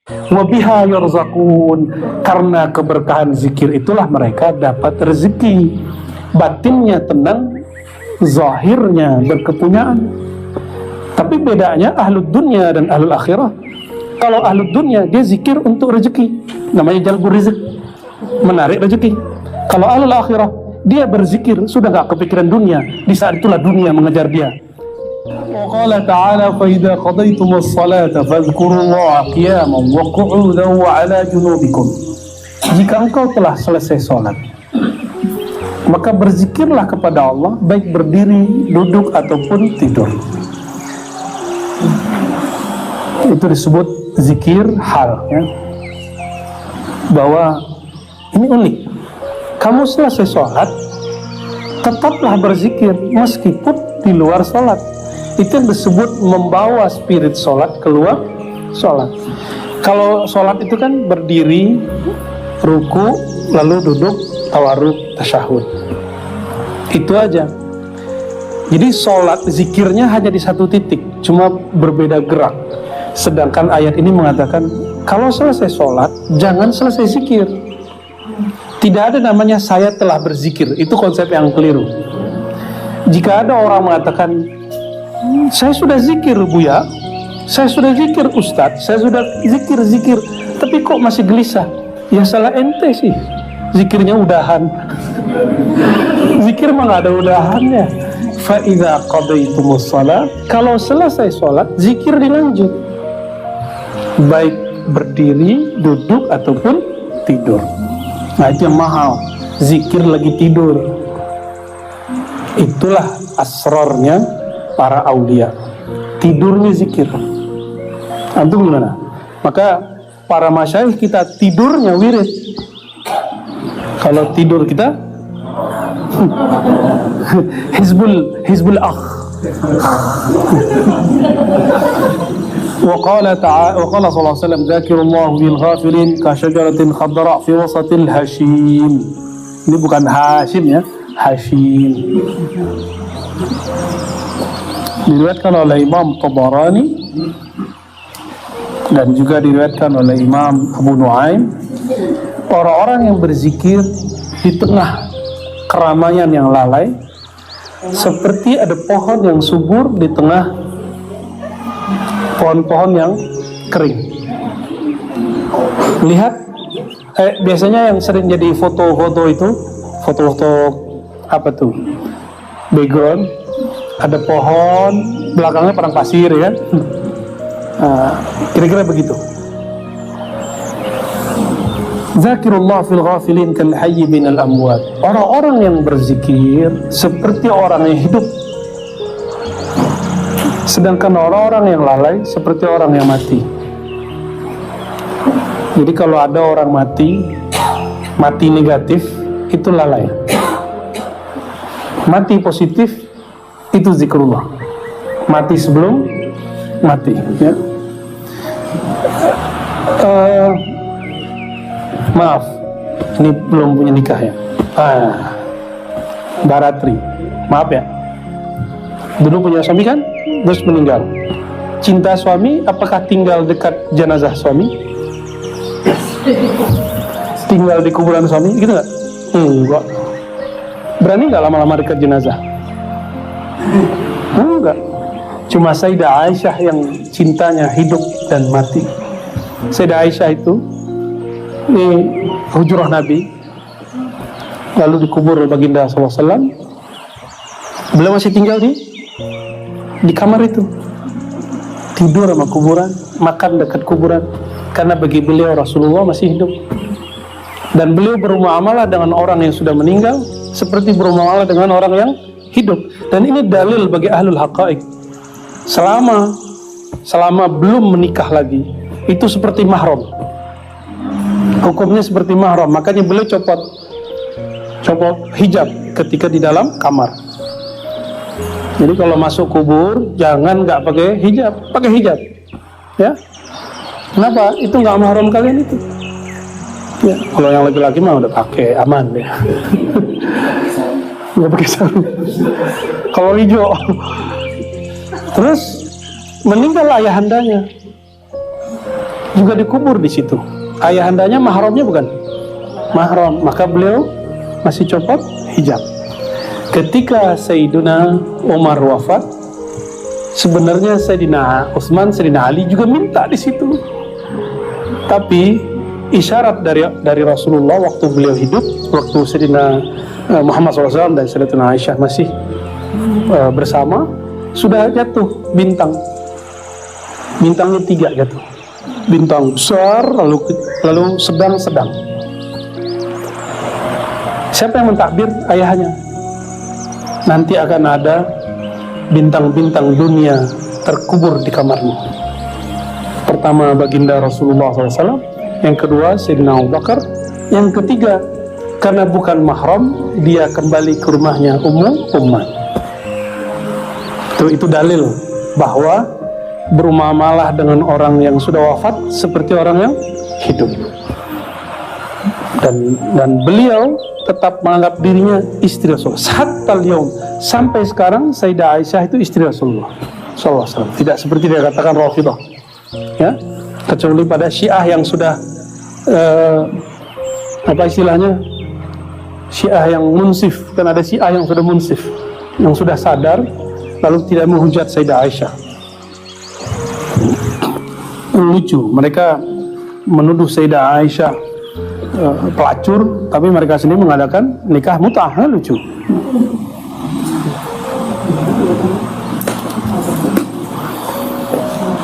Wa biha yarzaqun, karena keberkahan zikir itulah mereka dapat rezeki. Batinnya tenang, zahirnya berkepunyaan. Tapi bedanya ahlud dunya dan ahlul akhirah. Kalau ahlud dunya dia zikir untuk rezeki, namanya jalbur rizq, menarik rezeki. Kalau ahlul akhirah dia berzikir sudah gak kepikiran dunia, di saat itulah dunia mengejar dia. Qala ta'ala fa idza qadaytumus salata fadhkurullaha qiyaman wa qu'udan wa 'ala junubikum. Jika engkau telah selesai salat, maka berzikirlah kepada Allah baik berdiri, duduk ataupun tidur. Itu disebut zikir hal, ya. Bahwa ini unik. Kamu selesai sholat, tetaplah berzikir meskipun di luar sholat. Itu yang disebut membawa spirit sholat keluar sholat. Kalau sholat itu kan berdiri, ruku, lalu duduk, tawarruk, tasyahud. Itu aja. Jadi sholat zikirnya hanya di satu titik, cuma berbeda gerak. Sedangkan ayat ini mengatakan kalau selesai sholat jangan selesai zikir. Tidak ada namanya saya telah berzikir. Itu konsep yang keliru. Jika ada orang mengatakan saya sudah zikir Buya, saya sudah zikir Ustadz, saya sudah zikir, tapi kok masih gelisah, ya salah ente sih. Zikirnya udahan. Zikir mah gak ada udahannya. Fa idza qadaytumus shalah, kalau selesai sholat zikir dilanjut, baik berdiri, duduk ataupun tidur. Nah itu yang mahal, zikir lagi tidur. Itulah asrarnya para aulia, tidurnya zikir. Antum gimana? Maka para masyayikh kita tidurnya wirid. Kalau tidur kita hizbul akh. وقال sallallahu alaihi wasallam dzakirullahu bil ghafilin ka syajaratin khadra fi wasatil hashim. Ini bukan Hashim ya, Hashim. Diriwayatkan oleh Imam Tabarani dan juga diriwayatkan oleh Imam Abu Nuaim, orang-orang yang berzikir di tengah keramaian yang lalai seperti ada pohon yang subur di tengah pohon-pohon yang kering. Lihat, biasanya yang sering jadi foto-foto itu, foto-foto apa tuh? Background, ada pohon, belakangnya padang pasir ya. Kira-kira begitu. Zakirullah fil ghafilin kal hayy binal amwat. Orang-orang yang berzikir seperti orang yang hidup. Sedangkan orang-orang yang lalai seperti orang yang mati. Jadi kalau ada orang mati negatif, itu lalai. Mati positif, itu zikrullah. Mati sebelum mati, ya. Maaf, ini belum punya nikah ya. Mbak Ratri, maaf ya. Dulu punya suami kan, terus meninggal. Cinta suami, apakah tinggal dekat jenazah suami? Tinggal di kuburan suami, gitu nggak? Enggak. Berani nggak lama-lama dekat jenazah? Enggak. Cuma Sayyidah Aisyah yang cintanya hidup dan mati. Sayyidah Aisyah itu di hujrah Nabi, lalu dikubur oleh baginda SAW. Beliau masih tinggal di kamar itu, tidur sama kuburan, makan dekat kuburan, karena bagi beliau Rasulullah masih hidup. Dan beliau bermuamalah dengan orang yang sudah meninggal seperti bermuamalah dengan orang yang hidup. Dan ini dalil bagi ahlul haqaiq, selama belum menikah lagi, itu seperti mahram, hukumnya seperti mahram. Makanya beliau copot hijab ketika di dalam kamar. Jadi kalau masuk kubur jangan nggak pakai hijab, ya. Kenapa? Itu nggak mahram kalian itu. Ya, kalau yang laki-laki mah udah pakai, aman deh. Nggak pakai sarung. Kalau hijau, terus meninggal ayahandanya. juga dikubur di situ. Ayahandanya mahramnya bukan mahram, maka beliau masih copot hijab. Ketika Sayyiduna Umar wafat, sebenarnya Sayyidina Utsman, Sayyidina Ali juga minta di situ. Tapi isyarat dari Rasulullah waktu beliau hidup, waktu Sayyidina Muhammad SAW dan Sayyidatuna Aisyah masih bersama, sudah jatuh bintangnya 3 jatuh, bintang besar lalu sedang. Siapa yang mentakbir? Ayahnya. Nanti akan ada bintang-bintang dunia terkubur di kamarmu. Pertama baginda Rasulullah SAW, yang kedua Sayyidina Abu Bakar, yang ketiga karena bukan mahram dia kembali ke rumahnya Ummu Ummah. Itu dalil bahwa bermuamalah dengan orang yang sudah wafat seperti orang yang hidup. Dan beliau tetap menganggap dirinya istri Rasulullah. Hatta al-yaum, sampai sekarang Sayyidah Aisyah itu istri Rasulullah SAW. Tidak seperti dia katakan Rafidhah, ya, kecuali pada Syiah yang sudah apa istilahnya, Syiah yang munsif. Kan ada Syiah yang sudah munsif, yang sudah sadar lalu tidak menghujat Sayyidah Aisyah. Lucu, mereka menuduh Sayyidah Aisyah pelacur, tapi mereka sendiri mengadakan nikah mut'ah. Lucu.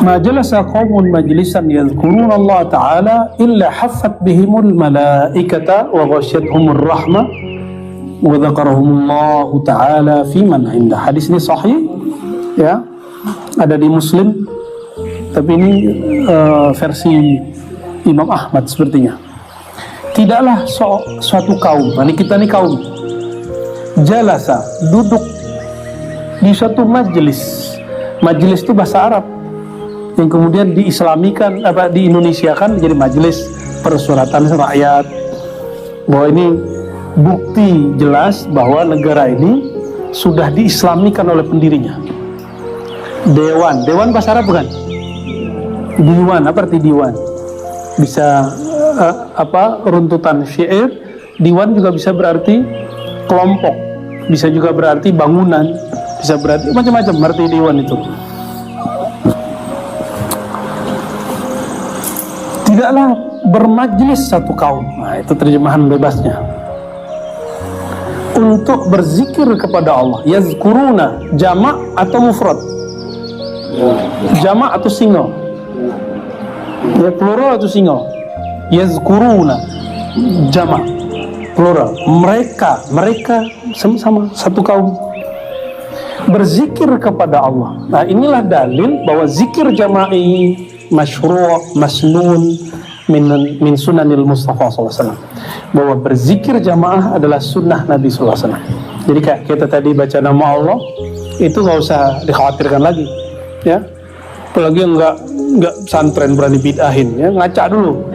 Ma jalasa qaumun majlisan yadhkuruna Allah Ta'ala illa haffat bihimul malaikata wa ghasyiyatuhumur rahmah wa dzakarahumullahu Ta'ala fi man indah. Hadis ini sahih, ya, ada di Muslim, tapi ini versi Imam Ahmad sepertinya. Tidaklah suatu kaum, kita ini kaum, jalasa, duduk di suatu majelis. Majelis itu bahasa Arab yang kemudian diislamikan, diindonesiakan menjadi majelis persuratan rakyat. Bahwa ini bukti jelas bahwa negara ini sudah diislamikan oleh pendirinya. Dewan bahasa Arab bukan? Diwan, apa arti diwan? Bisa runtutan syair. Diwan juga bisa berarti kelompok, bisa juga berarti bangunan, bisa berarti macam-macam arti diwan itu. Tidaklah bermajlis satu kaum, nah itu terjemahan bebasnya, untuk berzikir kepada Allah. Yazkuruna, jamak atau mufrad? Jamak atau single? Ya, plural atau single? Yazkuruna, jamak, plural. Mereka sama-sama satu kaum berzikir kepada Allah. Nah, inilah dalil bahwa zikir jama'i masyru', masnun min sunanil Mustafa SAW. Bahwa berzikir jamaah adalah sunnah Nabi SAW. Jadi kayak kita tadi baca nama Allah, itu nggak usah dikhawatirkan lagi, ya. Apalagi enggak pesantren berani bid'ahin, ya, ngaca dulu.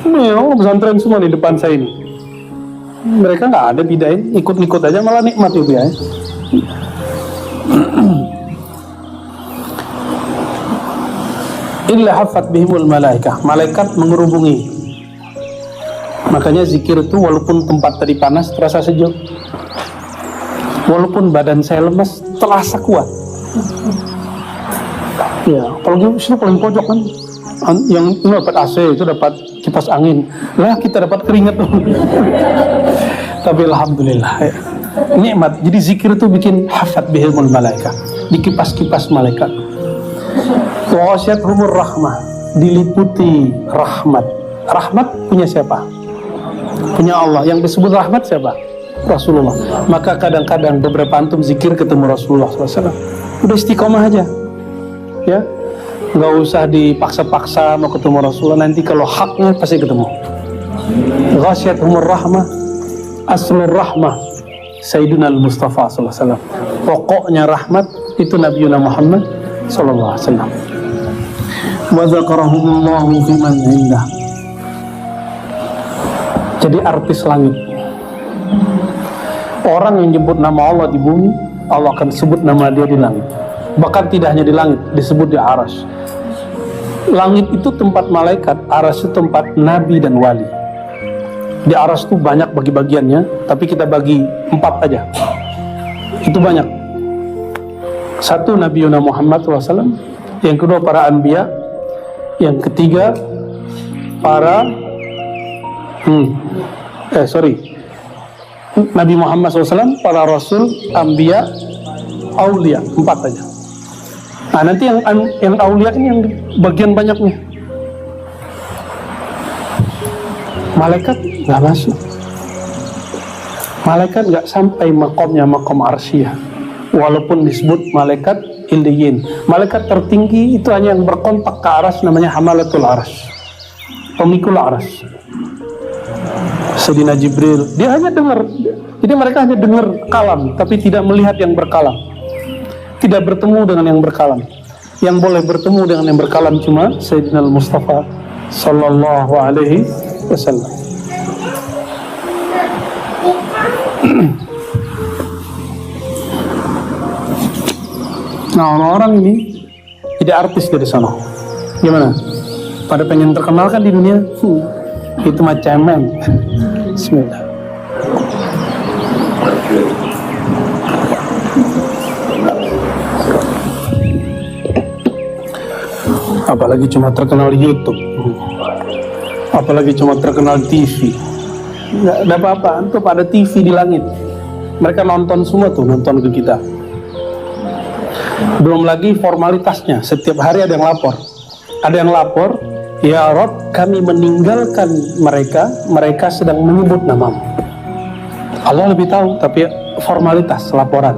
Orang pesantren semua di depan saya ini, mereka nggak ada bid'ahin, ikut-ikut aja malah nikmat itu, ya. Illa hafat bihimul malaikah, malaikat mengerubungi. Makanya zikir itu walaupun tempat tadi panas terasa sejuk, walaupun badan saya lemas terasa kuat. Ya, kalau situ paling pojok kan, yang ini dapat AC, itu dapat kipas angin, lah kita dapat keringat. Tapi alhamdulillah, ya, nikmat. Jadi zikir itu bikin hafat bihimul malaikah, dikipas-kipas malaikat. Wa ghasyiyatuhumur rahmah, diliputi rahmat. Rahmat punya siapa? Punya Allah. Yang disebut rahmat siapa? Rasulullah. Maka kadang-kadang beberapa antum zikir ketemu Rasulullah SAW, udah istiqomah aja, ya, nggak usah dipaksa-paksa mau ketemu Rasulullah. Nanti kalau haknya pasti ketemu. Ghasyiyatuhumur rahmah, aslur rahmah Sayyidina al-Mustafa SAW. Pokoknya rahmat itu Nabi Muhammad SAW. Wa dzakarahumullahu fi man indah. Jadi artis langit. Orang yang nyebut nama Allah di bumi, Allah akan sebut nama dia di langit. Bahkan tidak hanya di langit, disebut di arsy. Langit itu tempat malaikat, aras itu tempat nabi dan wali. Di aras itu banyak bagi-bagiannya, tapi kita bagi 4 aja. Itu banyak. 1 Nabi Muhammad SAW, yang kedua para anbiya, yang ketiga para Nabi Muhammad SAW, para rasul, anbiya, aulia, 4 aja. Nah, nanti yang aulia ini yang bagian banyak nih. Malaikat nggak masuk. Malaikat nggak sampai makomnya makom arsyah. Walaupun disebut malaikat illiyin. Malaikat tertinggi itu hanya yang berkontak ke aras, namanya hamalatul aras, pemikul aras. Sayyidina Jibril, dia hanya dengar. Jadi mereka hanya dengar kalam, tapi tidak melihat yang berkalam. Tidak bertemu dengan yang berkalam. Yang boleh bertemu dengan yang berkalam cuma Sayyidina Mustafa sallallahu alaihi wasallam. Nah, orang-orang ini tidak artis dari sana. Gimana? Pada pengen terkenal kan di dunia? Itu macam men. Bismillah. Apalagi cuma terkenal di YouTube, apalagi cuma terkenal di TV. Nggak ada apa-apa, antum ada TV di langit. Mereka nonton semua tuh, nonton ke kita. Belum lagi formalitasnya, setiap hari ada yang lapor. Ada yang lapor, ya Rob, kami meninggalkan mereka, mereka sedang menyebut namamu. Allah lebih tahu, tapi formalitas laporan.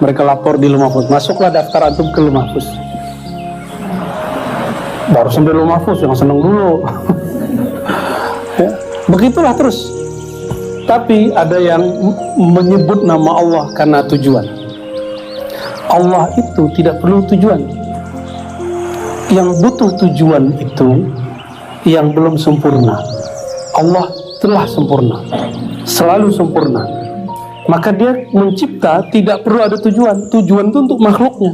Mereka lapor di Lauh Mahfuz, masuklah daftar antum ke Lauh Mahfuz. Baru sampai Lauh Mahfuz, yang seneng dulu. Ya, begitulah terus. Tapi ada yang menyebut nama Allah karena tujuan. Allah itu tidak perlu tujuan. Yang butuh tujuan itu yang belum sempurna. Allah telah sempurna, selalu sempurna. Maka dia mencipta tidak perlu ada tujuan. Tujuan itu untuk makhluknya.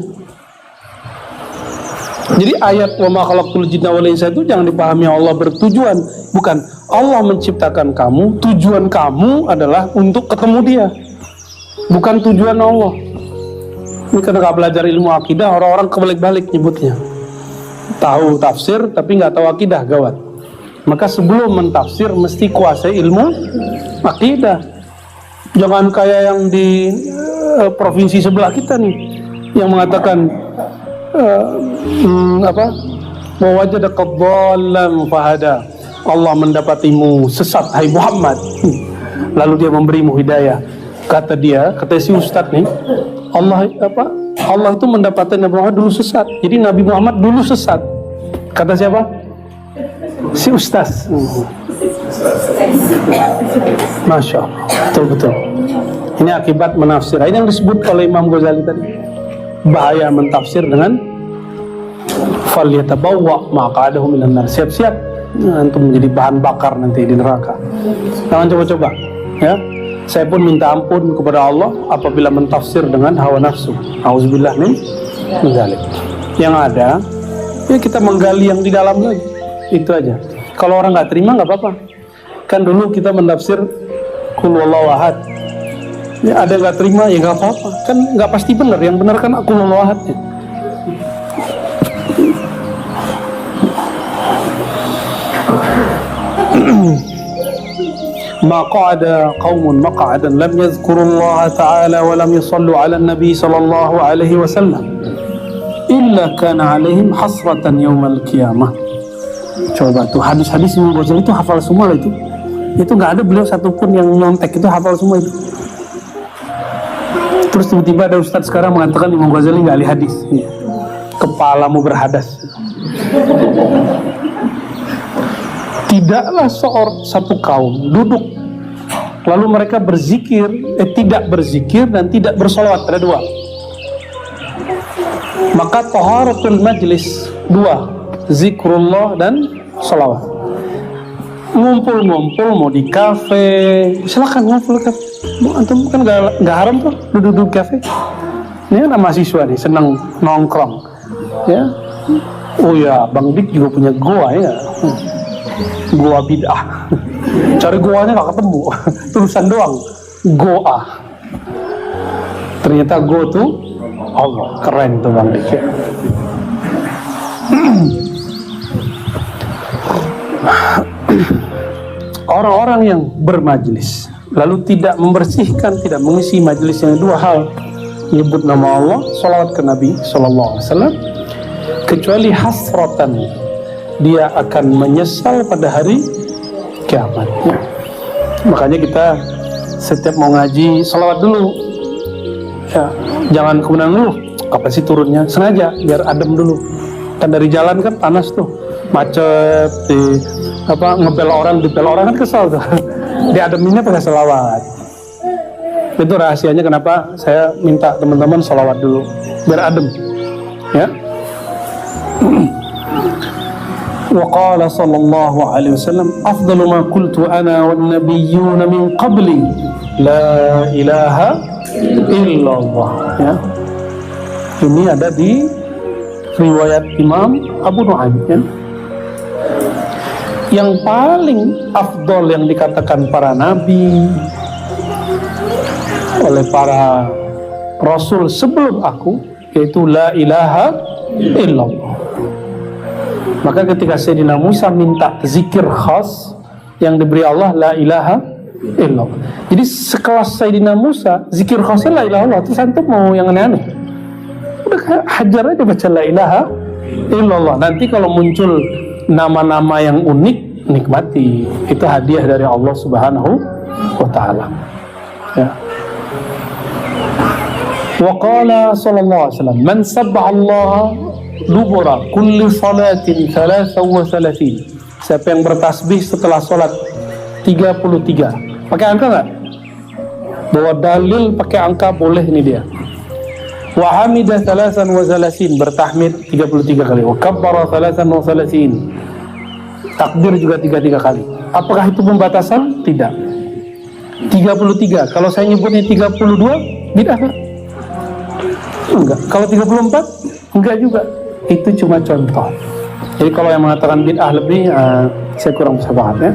Jadi ayat wa ma khalaqtul jinna wal insa itu jangan dipahami Allah bertujuan. Bukan, Allah menciptakan kamu, tujuan kamu adalah untuk ketemu dia, bukan tujuan Allah. Ini karena gak belajar ilmu akidah, orang-orang kebalik-balik nyebutnya. Tahu tafsir tapi gak tahu akidah, gawat. Maka sebelum mentafsir mesti kuasai ilmu akidah. Jangan kayak yang di provinsi sebelah kita nih, yang mengatakan wajadaka dhallan fahada, Allah mendapatimu sesat hai Muhammad, lalu dia memberimu hidayah. Kata si ustadz nih, Allah itu mendapati Nabi Muhammad dulu sesat, jadi Nabi Muhammad dulu sesat. Kata siapa? Si ustadz. Masya Allah, betul-betul. Ini akibat menafsir. Ini yang disebut oleh Imam Ghazali tadi, bahaya mentafsir dengan falyatabawwa maq'adahu minan nar. Siap-siap untuk menjadi bahan bakar nanti di neraka. Jangan coba-coba, ya. Saya pun minta ampun kepada Allah apabila mentafsir dengan hawa nafsu. Auzubillah min dzalik. Yang ada, ya kita menggali yang di dalam lagi. Itu aja. Kalau orang nggak terima nggak apa-apa. Kan dulu kita menafsir qul huwallahu ahad. Ya ada nggak terima ya nggak apa-apa. Kan nggak pasti benar. Yang benar kan qul huwallahu ahadnya. ما قعد قوم مقعدا لم يذكروا الله تعالى ولم يصلوا على النبي صلى الله عليه وسلم إلا كان عليهم حسرة يوم القيامة. Coba tuh hadis-hadis Imam Ghazali itu hafal semua itu nggak ada beliau satupun yang nyontek, itu hafal semua itu. Terus tiba-tiba ada ustadz sekarang mengatakan Imam Ghazali nggak ahli hadis. Kepalamu berhadas. Tidaklah satu kaum duduk lalu mereka berzikir, tidak berzikir dan tidak bersolawat, ada dua. Maka taharatul majlis dua, zikrullah dan solawat. Ngumpul-ngumpul mau di kafe, silakan ngumpul ke kafe. Antum kan nggak haram tuh duduk di kafe. Ini kan mahasiswa nih senang nongkrong, ya. Oh ya, Bang Dik juga punya goa ya. Goa bid'ah. Cari goanya gak ketemu. Tulisan doang. Goa. Ternyata go tuh Allah. Keren tuh Bang Dik ya. Orang-orang yang bermajlis lalu tidak membersihkan, tidak mengisi majelisnya, dua hal: menyebut nama Allah, salawat ke Nabi sallallahu alaihi wasallam, kecuali hasratan, dia akan menyesal pada hari kiamat. Makanya kita setiap mau ngaji salawat dulu ya, jangan kemudian dulu kapan sih turunnya, sengaja biar adem dulu. Kan dari jalan kan panas tuh, macet, ngebel orang, dipel orang kan kesal tuh. Diademinnya pakai selawat. Itu rahasianya kenapa saya minta teman-teman selawat dulu biar adem ya. Wa qala sallallahu alaihi wasallam, afdalu ma qultu ana wan nabiyyuna min qabli la ilaha illallah ya. Ini ada di riwayat Imam Abu Nu'aim ya. Yang paling afdol yang dikatakan para nabi oleh para rasul sebelum aku, yaitu la ilaha illallah. Maka ketika Sayyidina Musa minta zikir khas yang diberi Allah, la ilaha illallah. Jadi sekelas Sayyidina Musa, zikir khasnya la ilaha illallah. Terus antum mau yang aneh-aneh, udah hajar aja baca la ilaha illallah. Nanti kalau muncul nama-nama yang unik, nikmati. Itu hadiah dari Allah Subhanahu wa ta'ala ya. Wa qala sallallahu alaihi wasallam, man sabbaha Allah dubura kulli salatin 33. Siapa yang bertasbih setelah salat 33. Pakai angka enggak? Bawa dalil pakai angka boleh, ini dia. Wa hamida 33, bertahmid 33 kali. Wa kabbara 33, takbir juga 33 kali. Apakah itu pembatasan? Tidak. 33. Kalau saya nyebutnya 32, bid'ah enggak? Enggak. Kalau 34, enggak juga. Itu cuma contoh. Jadi kalau yang mengatakan bid'ah lebih, saya kurang bisa paham ya.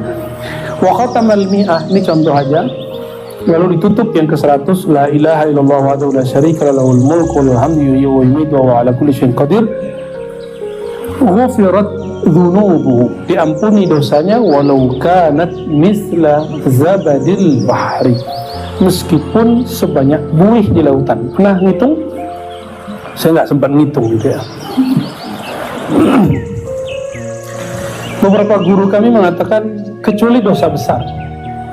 Wa khatamal mi'ah, ini contoh aja. Lalu ditutup yang ke-100, la ilaha illallah wahdahu la syarika lahul mulku wa hamdu yuhyi wa yumiitu wa ala kulli syai'in qadir. Ghufirat dzunubuhu, diampuni dosanya, walau kanat misla zabadil bahri, meskipun sebanyak buih di lautan. Pernah ngitung? Saya nggak sempat ngitung gitu ya. Beberapa guru kami mengatakan kecuali dosa besar.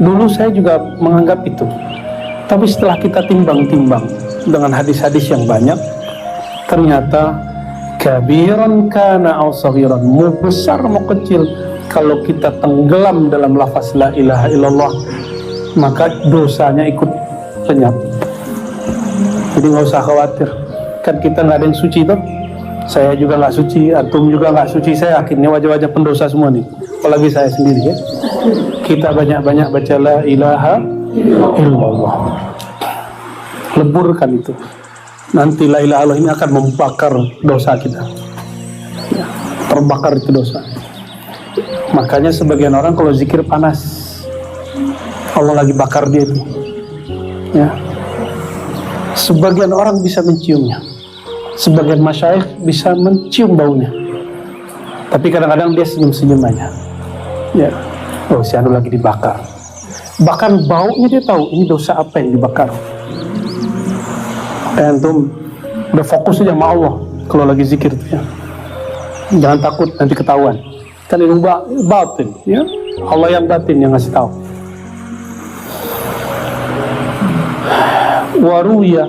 Dulu saya juga menganggap itu, tapi setelah kita timbang-timbang dengan hadis-hadis yang banyak, ternyata kabiran kana aw saghiran, mau besar mau kecil, kalau kita tenggelam dalam lafaz la ilaha illallah, maka dosanya ikut lenyap. Jadi nggak usah khawatir, kan kita nggak ada yang suci tuh. Saya juga nggak suci, antum juga nggak suci. Saya yakin ini wajah-wajah pendosa semua nih, apalagi saya sendiri ya. Kita banyak-banyak baca la ilaha illallah, leburkan itu. Nanti la ilaha illallah ini akan membakar dosa kita ya, terbakar itu dosa. Makanya sebagian orang kalau zikir panas, Allah lagi bakar dia itu ya. Sebagian orang bisa menciumnya, sebagian masyayikh bisa mencium baunya, tapi kadang-kadang dia senyum-senyum aja ya. Oh, si anu lagi dibakar. Bahkan baunya dia tahu ini dosa apa yang dibakar. Antum udah fokus aja sama Allah kalau lagi zikir ya. Jangan takut nanti ketahuan. Kan ilmu batin ya. Allah yang batin yang ngasih tahu. Wa ruwiya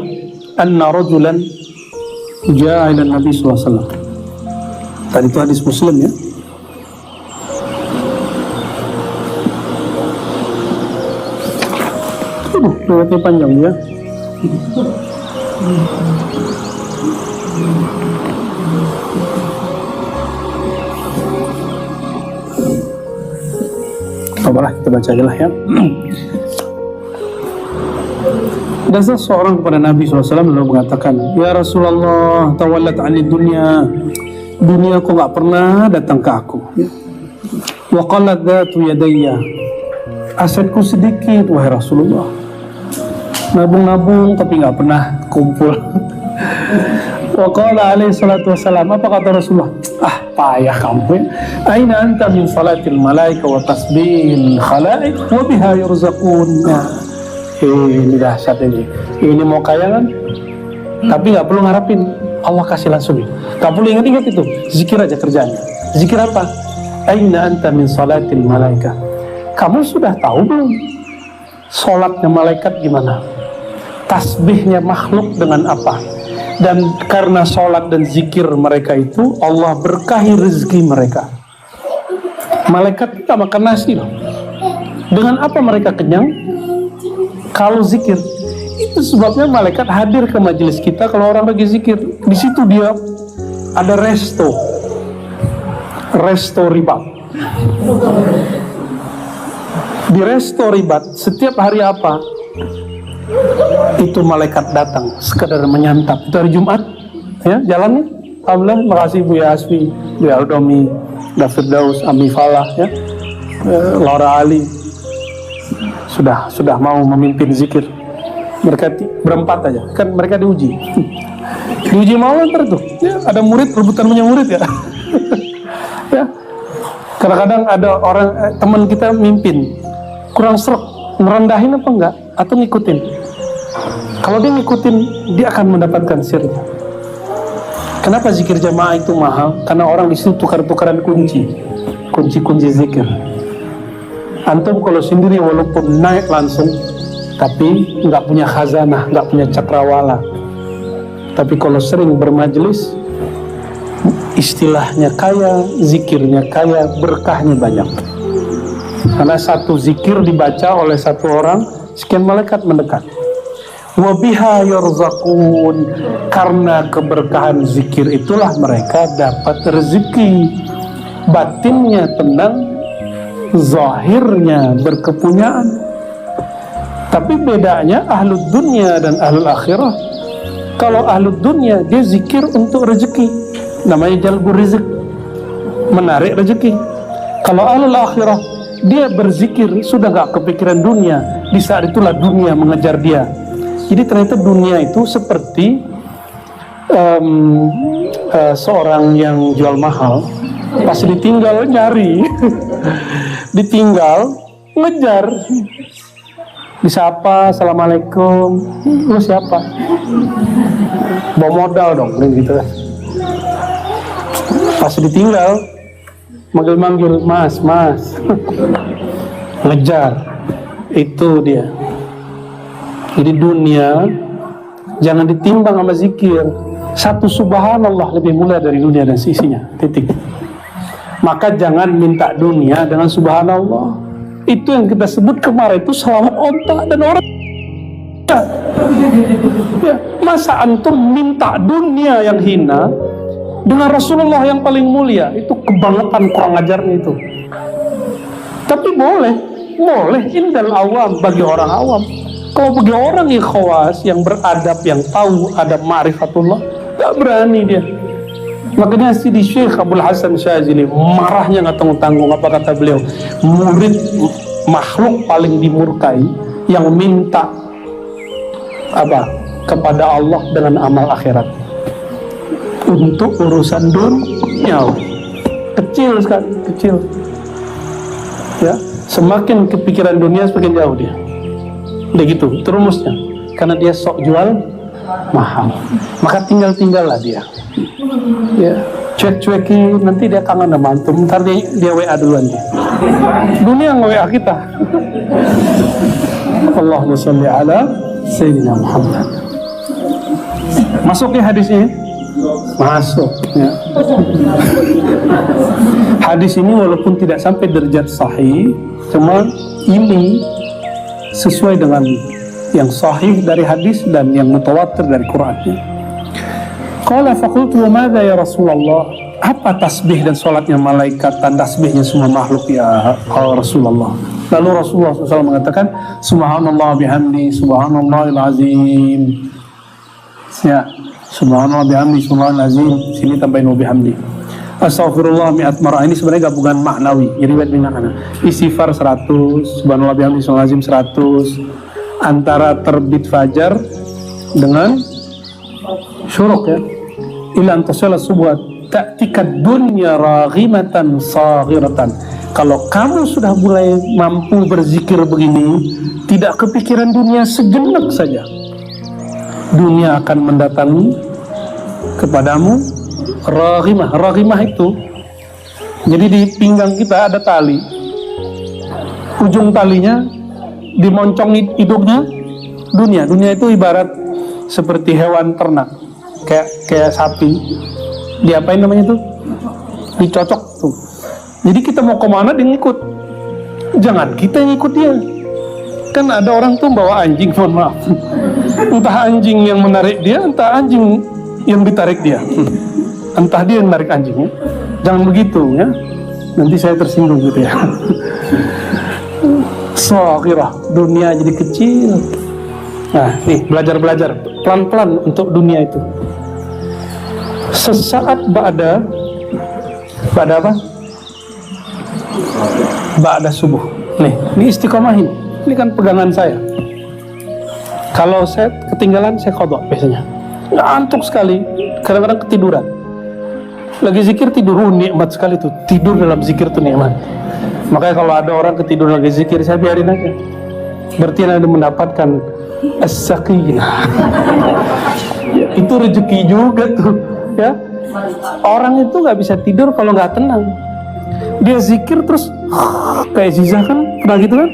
anna rajulan jaa ila Nabi sallallahu alaihi wasallam. Tadi itu hadis Muslim ya. Riwayatnya panjang ya. Apalah, kita baca aja lah ya. Dan seseorang kepada Nabi SAW lalu mengatakan, ya Rasulullah, tawallat 'anid dunya, dunia kok gak pernah datang ke aku. Wa qalat dhatu yadayya, asetku sedikit wahai Rasulullah, nabung-nabung tapi gak pernah kumpul. Wa qala alaihi salatu wassalam, apa kata Rasulullah? Payah kamu. Aina anta min salatil malaika wa tasbihil khalaik wa biha yurzaqun. Ini dahsyat ini. Ini mau kaya kan? Tapi gak perlu ngarapin Allah kasih langsung. Gak perlu ingat-ingat itu. Zikir aja kerjanya. Zikir apa? Aina anta min salatil malaika. Kamu sudah tahu belum salatnya malaikat gimana? Tasbihnya makhluk dengan apa? Dan karena sholat dan zikir mereka itu, Allah berkahi rezeki mereka. Malaikat kita makan nasi loh. Dengan apa mereka kenyang? Kalau zikir. Itu sebabnya malaikat hadir ke majelis kita kalau orang lagi zikir. Di situ dia ada resto ribat. Di resto ribat setiap hari apa? Itu malaikat datang sekedar menyantap. Itu hari Jumat ya, jalannya alhamdulillah. Makasih Bu Yasfi, Bu Aldomi, David Daus, Ami Falah ya, Laura Ali sudah mau memimpin zikir. Mereka berempat aja kan, mereka diuji mau ntar tuh ya, ada murid rebutan punya murid ya. Ya, kadang-kadang ada orang teman kita mimpin kurang serap, merendahin apa enggak atau ngikutin. Kalau dia ngikutin, dia akan mendapatkan sirnya. Kenapa zikir jamaah itu mahal? Karena orang di situ tukar-tukaran kunci zikir. Antum kalau sendiri walaupun naik langsung, tapi nggak punya khazanah, nggak punya cakrawala. Tapi kalau sering bermajelis, istilahnya kaya, zikirnya kaya, berkahnya banyak. Karena satu zikir dibaca oleh satu orang, sekian malaikat mendekat. Wa biha yurzaqun, karena keberkahan zikir itulah mereka dapat rezeki. Batinnya tenang, zahirnya berkepunyaan. Tapi bedanya ahlud dunia dan ahlul akhirah. Kalau ahlud dunia dia zikir untuk rezeki, namanya jalbur rizq, menarik rezeki. Kalau ahlul akhirah dia berzikir sudah gak kepikiran dunia, di saat itulah dunia mengejar dia. Jadi ternyata dunia itu seperti seorang yang jual mahal, pas ditinggal nyari, ditinggal ngejar, disapa, assalamualaikum, lu siapa? Bawa modal dong, gitu. Pas ditinggal, manggil-manggil, mas, ngejar, itu dia. Jadi dunia jangan ditimbang sama zikir. Satu subhanallah lebih mulia dari dunia dan sisinya. Titik. Maka jangan minta dunia dengan subhanallah. Itu yang kita sebut kemarin itu selamat onta dan orang. Ya, masa antum minta dunia yang hina dengan Rasulullah yang paling mulia? Itu kebangetan kurang ajarnya itu. Tapi boleh indal awam, bagi orang awam. Kalau bagi orang yang khawas, yang beradab, yang tahu adab ma'rifatullah, gak berani dia. Makanya Sidi Syekh Abdul Hasan Syazili marahnya gak tanggung-tanggung. Apa kata beliau? Murid makhluk paling dimurkai yang minta apa? Kepada Allah dengan amal akhirat untuk urusan dunia. Kecil sekali, kecil. Ya, semakin kepikiran dunia semakin jauh dia. Udah gitu, itu rumusnya. Karena dia sok jual mahal, maka tinggal-tinggallah dia. Ya, cuek-cuekin, nanti dia kangen sama antum. Ntar dia WA duluan dia. Dunia nge-WA kita. Allahumma sholli ala Sayyidina Muhammad. Masuk ya hadisnya? Masuk ya. Hadis ini walaupun tidak sampai derajat sahih, cuma ini sesuai dengan yang sahih dari hadis dan yang mutawatir dari Quran. Qala faqultu wa madza ya Rasulullah? Apa tasbih dan salatnya malaikat dan tasbihnya semua makhluk ya Rasulullah? Lalu Rasulullah SAW mengatakan subhanallah bihamdi subhanallahil azim. Ya, subhanallah bihamdi subhanallahil azim. Sini tambahin wa bihamdi. Astaghfirullah mi'at marah, ini sebenarnya gabungan maknawi. Jadi istighfar 100, subhanallah bihamdihi 100, antara terbit fajar dengan syuruk ya. Ila antasala subuh ta'tikat dunya raghimatan saghiratan. Kalau kamu sudah mulai mampu berzikir begini, tidak kepikiran dunia sejenak saja, dunia akan mendatangi kepadamu. Raghimah itu, jadi di pinggang kita ada tali, ujung talinya dimoncong hidungnya dunia. Dunia itu ibarat seperti hewan ternak, kayak sapi. Diapain namanya tuh? Dicocok tuh. Jadi kita mau kemana dia ngikut, jangan kita yang ikut dia. Kan ada orang tuh bawa anjing, mohon maaf, entah anjing yang menarik dia, entah anjing yang ditarik dia, entah dia yang menarik anjingnya. Jangan begitu ya, nanti saya tersinggung gitu ya. Saghirah, dunia jadi kecil. Nah nih, belajar pelan-pelan untuk dunia itu. Sesaat ba'da apa? Ba'da subuh. Nih, ini istiqomahin. Ini kan pegangan saya. Kalau saya ketinggalan, saya qadha biasanya. Ngantuk sekali, kadang-kadang ketiduran. Lagi zikir tidur, nikmat sekali tuh. Tidur dalam zikir tuh nikmat. Makanya kalau ada orang ketidur lagi zikir, saya biarin aja. Berarti Anda mendapatkan as-sakinah. Ya, itu rezeki juga tuh, ya. Orang itu nggak bisa tidur kalau nggak tenang. Dia zikir terus kayak Ziza kan, pernah gitu kan?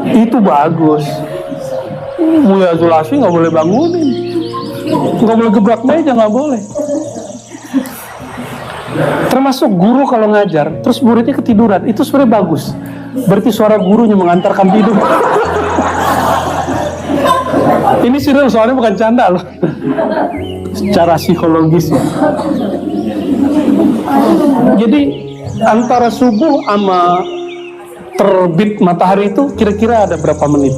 Itu bagus. Mulia Zulasi nggak boleh bangunin, nggak boleh gebrak meja, nggak boleh. Termasuk guru kalau ngajar, terus muridnya ketiduran, itu sebenarnya bagus. Berarti suara gurunya mengantarkan tidur. Ini serius, soalnya bukan canda loh. Secara psikologis ya. Jadi antara subuh sama terbit matahari itu kira-kira ada berapa menit?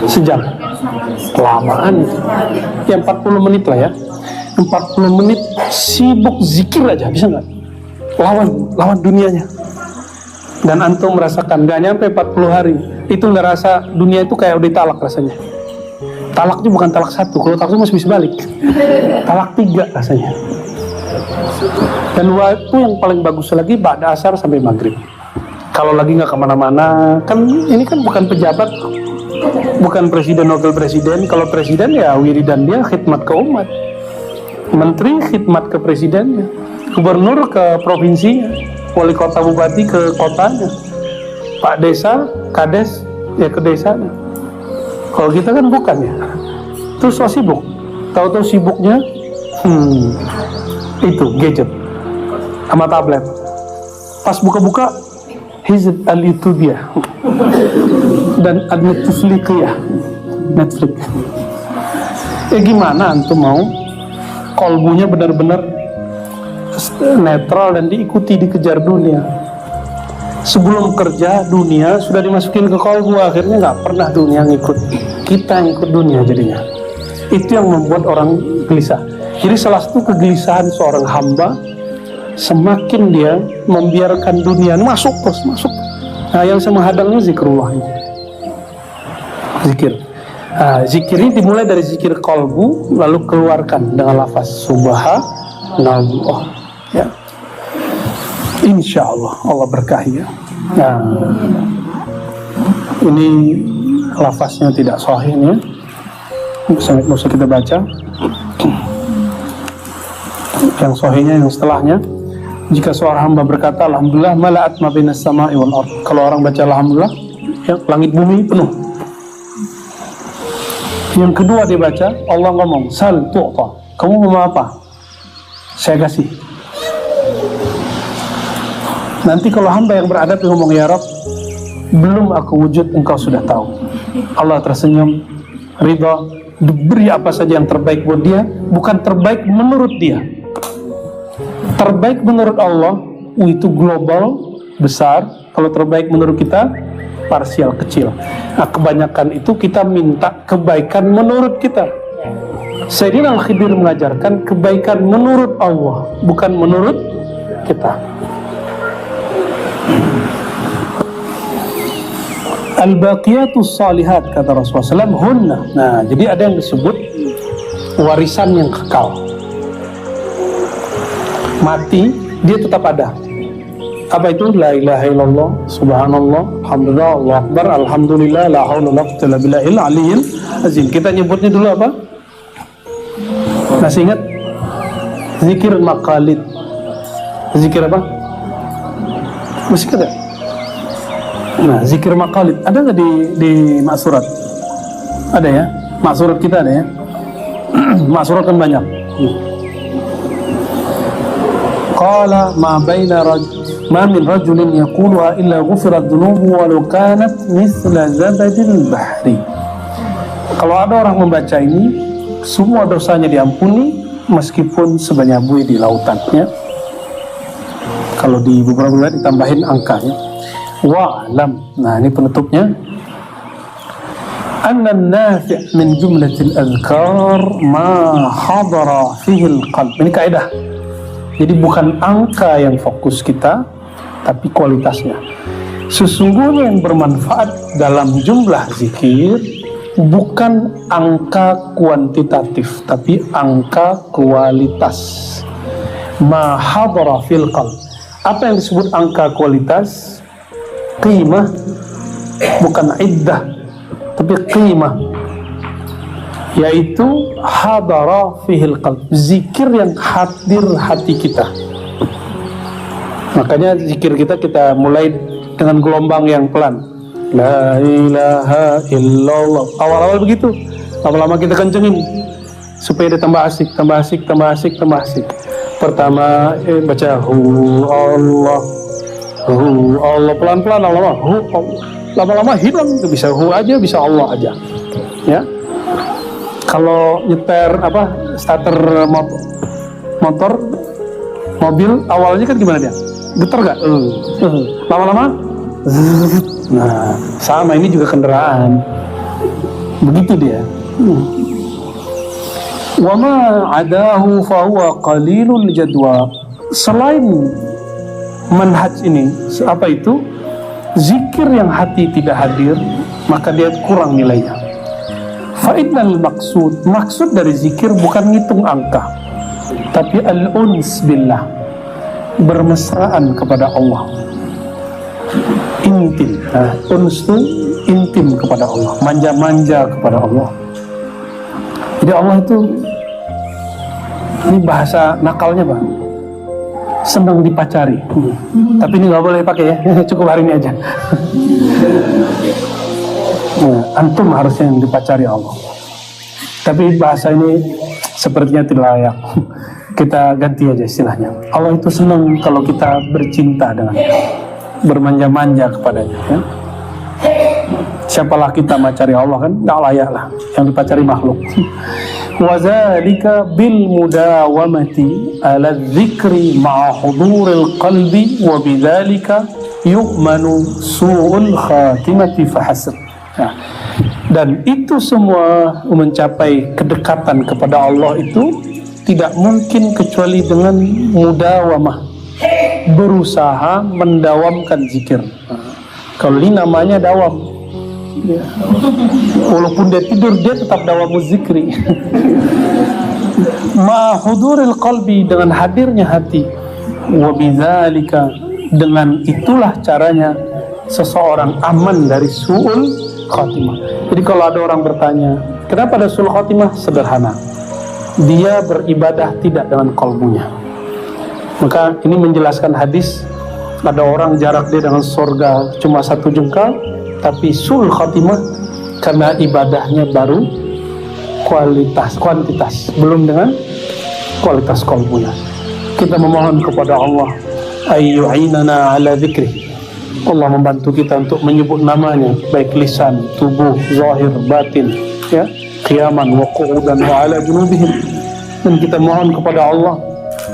Sejam. Kelamaan itu. Ya 40 menit lah ya. 40 menit sibuk zikir aja, bisa nggak? Lawan dunianya. Dan antum merasakan gak nyampe 40 hari itu nggak rasa dunia itu kayak udah talak rasanya. Talaknya bukan talak 1, kalau talak itu masih bisa balik. Talak 3 rasanya. Dan waktu yang paling bagus lagi ba'da asar sampai maghrib. Kalau lagi nggak kemana-mana, kan ini kan bukan pejabat, bukan presiden, wakil presiden. Kalau presiden ya wiridan dia khidmat ke umat, menteri khidmat ke presidennya, gubernur ke provinsinya, wali kota bupati ke kotanya, pak desa, kades ya ke desanya. Kalau kita kan bukan ya, terus so sibuk, tahu-tahu sibuknya itu gadget sama tablet. Pas buka-buka hizb itu dia dan Netflix. Gimana antum mau kolbunya benar-benar netral dan diikuti, dikejar dunia? Sebelum kerja dunia sudah dimasukin ke kolbu, akhirnya nggak pernah dunia ngikut, kita ngikut dunia jadinya. Itu yang membuat orang gelisah. Jadi salah satu kegelisahan seorang hamba, semakin dia membiarkan dunia masuk terus masuk. Nah, yang saya menghadangnya zikrullah ini. Zikir. Zikir ini dimulai dari zikir kolbu, lalu keluarkan dengan lafaz subhanallah. Ya. Insya Allah, Allah berkahi ya. Nah, ini lafaznya tidak sahih ya. Bisa kita baca. Yang sahihnya yang setelahnya. Jika seorang hamba berkata alhamdulillah mala'at ma bainas sama'i wal ard. Kalau orang baca alhamdulillah, ya, langit bumi penuh. Yang kedua dia baca, Allah ngomong sal tu'ta. Kamu mau apa? Saya kasih. Nanti kalau hamba yang beradab ngomong ya Rabb, belum aku wujud, engkau sudah tahu. Allah tersenyum, ridha, diberi apa saja yang terbaik buat dia, bukan terbaik menurut dia. Terbaik menurut Allah itu global, besar. Kalau terbaik menurut kita parsial, kecil. Nah, kebanyakan itu kita minta kebaikan menurut kita. Sayyidina Al-Khidir mengajarkan kebaikan menurut Allah, bukan menurut kita. Al-baqiyatus salihat, kata Rasulullah SAW, hunna. Nah, jadi ada yang disebut warisan yang kekal. Mati, dia tetap ada. Apa itu? La ilaha illallah, subhanallah, alhamdulillah, Allahu akbar, alhamdulillah, la haula wala quwwata illa billahil aliyyil azim. Kita nyebutnya dulu apa? Masih ingat? Zikir maqalid. Zikir apa? Masih ingat? Nah, zikir maqalid ada nggak di maksurat? Ada ya? Maksurat kita ada ya? Maksurat kan banyak. Qala ma min rajulin yaquluha illa ghufirat dhunubu walau kanat mithla zabadil bahri. Kalau ada orang membaca ini, semua dosanya diampuni meskipun sebanyak buih di lautan ya. Kalau di beberapa bulan ditambahin angkanya. Wa'lam. Nah, ini penutupnya. Anna an-nafi' min jumlatil adhkar ma hadara fihi al-qalb. Ini kaidah. Jadi bukan angka yang fokus kita, tapi kualitasnya. Sesungguhnya yang bermanfaat dalam jumlah zikir bukan angka kuantitatif, tapi angka kualitas. Ma hadara fil qalb. Apa yang disebut angka kualitas? Qimah, bukan iddah, tapi qimah, yaitu hadara fihil qalb, zikir yang hadir hati kita. Makanya zikir kita mulai dengan gelombang yang pelan. La ilaha illallah. Awal-awal begitu, lama-lama kita kencengin supaya dia tambah asik, tambah asik, tambah asik, tambah asik. Pertama baca Allah, Allah, pelan-pelan, lama-lama hilang. Bisa aja, bisa Allah aja ya. Kalau nyeter starter motor mobil, awalnya kan gimana dia? Getar gak? Lama-lama nah, sama ini juga kendaraan begitu dia. Wa ma adahu fa huwa qalilul jadwa. Selain manhaj ini, apa itu? Zikir yang hati tidak hadir, maka dia kurang nilainya. Fa'innal maksud dari zikir bukan ngitung angka, tapi al-uns billah, bermesraan kepada Allah. Intim. Nah, uns itu intim kepada Allah, manja-manja kepada Allah. Jadi Allah itu, ini bahasa nakalnya Bang, senang dipacari. Tapi ini nggak boleh pakai ya, cukup hari ini aja. Nah, antum harusnya yang dipacari Allah. Tapi bahasa ini sepertinya tidak layak. Kita ganti aja istilahnya. Allah itu senang kalau kita bercinta dengannya, bermanja-manja kepadanya ya. Siapalah kita mencari Allah, kan tidak layak lah, yang dipacari makhluk. Wazalika bil mudawamati ala dzikri ma'a huduril qalbi wa bidzalika yu'manu su'ul khatimati fahasab. Nah, dan itu semua mencapai kedekatan kepada Allah itu tidak mungkin kecuali dengan mudawamah, berusaha mendawamkan zikir. Kalau ini namanya dawam ya. Walaupun dia tidur, dia tetap dawamu zikri. Ma'huduril qalbi, dengan hadirnya hati. Wa bidzalika, dengan itulah caranya seseorang aman dari su'ul khatimah. Jadi kalau ada orang bertanya, kenapa ada su'ul khatimah? Sederhana, dia beribadah tidak dengan qalbunya. Maka ini menjelaskan hadis, ada orang jarak dia dengan surga cuma 1 jengkal, tapi su'ul khatimah karena ibadahnya baru kuantitas, belum dengan kualitas qalbunya. Kita memohon kepada Allah ayyu'inana ala dzikri. Allah membantu kita untuk menyebut namanya, baik lisan, tubuh, zahir, batin ya, qiyaman wa qu'udan wa ala junubihim. Dan kita mohon kepada Allah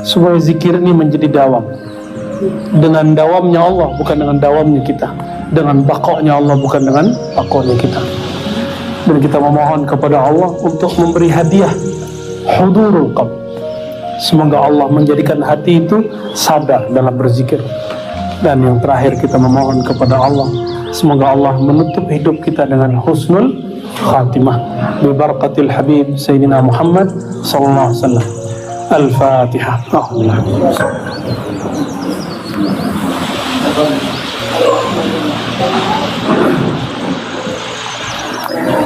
supaya zikir ini menjadi dawam, dengan dawamnya Allah, bukan dengan dawamnya kita, dengan bakoknya Allah, bukan dengan bakoknya kita. Dan kita memohon kepada Allah untuk memberi hadiah hudurul qalb. Semoga Allah menjadikan hati itu sadar dalam berzikir. Dan yang terakhir kita memohon kepada Allah, semoga Allah menutup hidup kita dengan husnul khatimah bi barakatil habib Sayyidina Muhammad sallallahu alaihi wasallam. Al-Fatihah.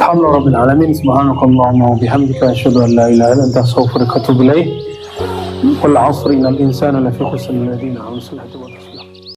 Alhamdulillah rabbil alamin. Subhanakallahumma wa bihamdika asyhadu an la ilaha illa anta astaghfiruka wa atubu ilaik. Wal 'asri innal insana lafi khusr illa alladhina amanu